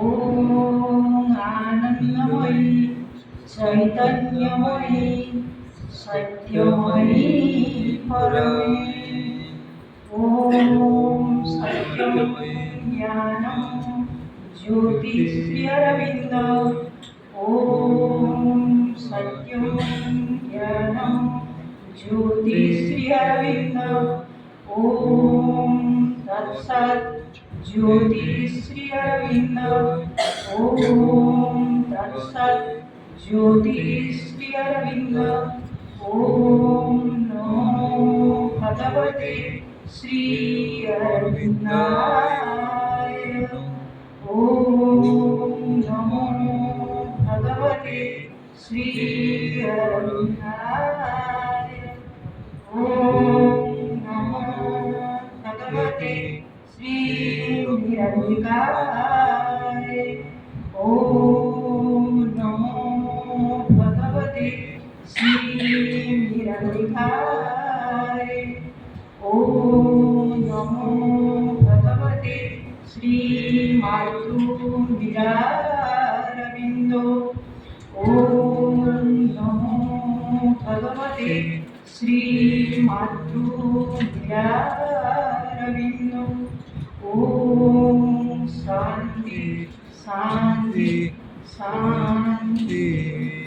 ओम आनंदमयी चैतन्यमयी सत्यमयी परमे ओम सत्यं ज्ञानं ज्योतिश्री अरविंद ओम सत्यं ज्ञानं ज्योतिश्री अरविंद ओम तत्सत् ज्योतिश्री अरविंद ओम तत्सत् ज्योतिश्री अरविंद ओम नमो भगवते श्री अरविंदाय ओम नमो भगवते श्री अरविंदाय ओम नमो भगवते श्री निरंजनाय ओम नमो भगवते श्री निरंजनाय ओम नमो भगवते श्री मातृविरारविंदो ओम नमो भगवते श्री मातृविरारविंदो ओम शांति शांति शांति।